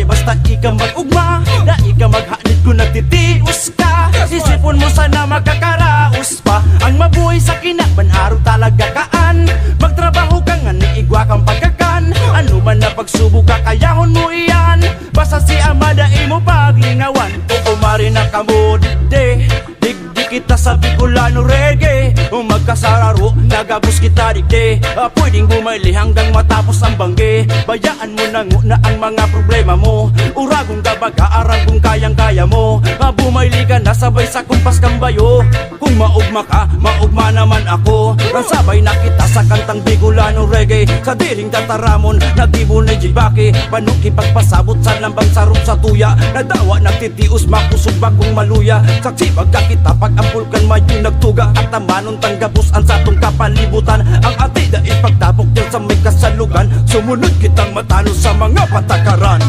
boy, basta ika mag-ugma, na ika maghanid kung nagtitius ka. Isipon mo sana magkakaraos pa. Ang mabuhay sa kinabanharo talaga kaan. Magtrabaho ka nga ni igwa kang pagkakan. Ano man na pagsubok kakayahon mo iyan. Basta si Amada imo paglingawan. O umari na kamo digdi, digdi kita sa Bicolano reggae. O magkasararo, nagabos kita digdi. Pwedeng bumili hanggang matapos ang bangge. Bayaan mo na ang mga problema mo. Uragong gabaga, arang kung kayang-kaya mo. Bumili ka na sabay sa kumpas kang bayo. Kung maugma ka, maugma naman ako. Sabay na kita sa kantang Bicolano reggae. Sa diring tataramon, nagibo na jibaki. Panuki pagpasabot sa lambang sarok sa tuya. Nadawa nagtitius, makusog bagong maluya. Saksi pagka kita pag ampul kan mayo nagtuga. At tamanon tanggapos ang satong kapalibutan. Ang ati da ipagtapok yan sa may kasalugan. Sumunod kitang matalo sa mga patakaran.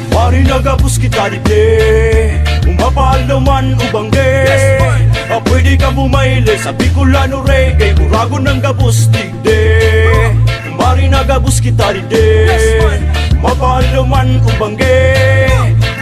Mari nagapos kita digdi, umapal naman ubangge. Pwede ka bumaili sa Bicolano reggae, urago ng gapos digdi. Mari nagapos kita digdi, umapal naman ubangge.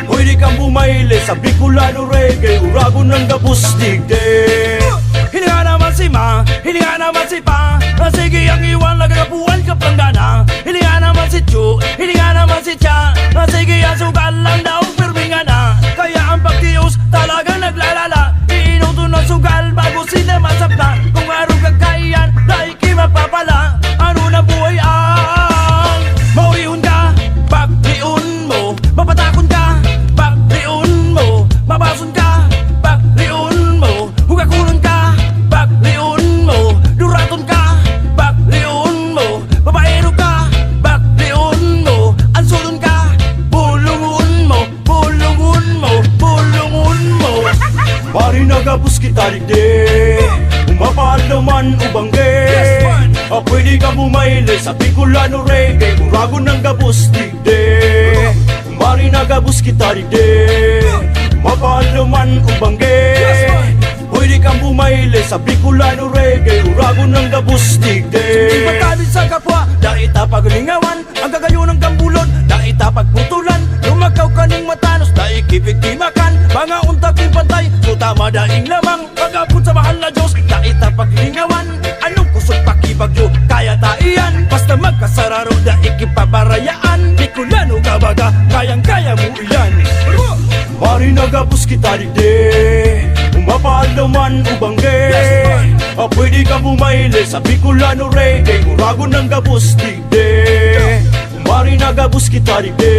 Pwede ka bumaili sa Bicolano reggae, urago ng gapos digdi. Hilinga naman si Ma, hilinga naman si Pa. Sige ang iwan, nagagapuan ka planggana. Hilinga naman si Chu, hilinga naman si Cha. Sige ang sugal lang daw, pirminga na. Kaya ang pagtius talagang naglalala. Iinuto ng sugal bago sila masapna. Kung araw kakayan, daiki mapapala. Ano na buhay ang maurihon ka, bakliun mo. Mapatakon ka, bakliun mo. Mabason ka, bakliun mo. Hugakunon ka, bakliun mo. Duraton ka, bakliun mo. Babaero ka, bakliun mo. Ansulon ka, bulungun mo. Bulungun mo, bulungun mo. Mari nagapos kita digdi, umapal naman ubangge. Pwede ka bumaili sa Bicolano reggae, urago ng gapos digdi. Mari nagapos kita digdi, umapal naman ubangge. Pwede kang bumaili sa Bicolano reggae, urago ng gapos digdi. Pagkabit sa kapwa, daita paglingawan. Ang gagayon ng gambulon, daita pagputulan. Lumakaw kaning matanos, daikipigtimakan. Mga untak-ing pantay, sutama daing lamang. Pagapot sa mahal na Diyos, daita paglingawan. Anong kusog pakibagyo, kaya taiyan. Basta magkasararo, daikipabarayaan. Bicolano gabaga, kayang-kaya mo iyan. Mari nagapos kita digdi, umapal naman ubangge. Pwede ka bumaili sa Bicolano reggae, urago ng gapos digdi. Mari nagapos kita digdi,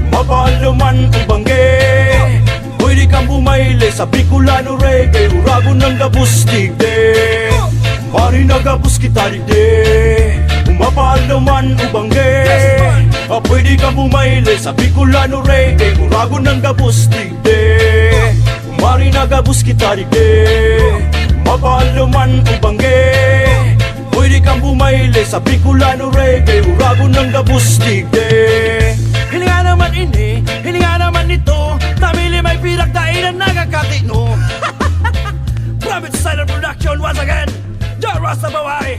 umapal naman ubangge. Pwede ka bumaili sa Bicolano reggae, urago ng gapos digdi. Mari nagapos kita digdi, umapal naman ubangge. Pwede ka bumaili sa Bicolano reggae, urago ng gapos digdi. Mari nagapos kita digdi, umapal naman ubangge. Pwede kang bumaili sa Bicolano reggae, urago ng gapos digdi. Hilinga naman ini, hilinga naman ito. Tamili may pirak dahil na nagakatino. Private Silent Production once again, John Rasta Bawai.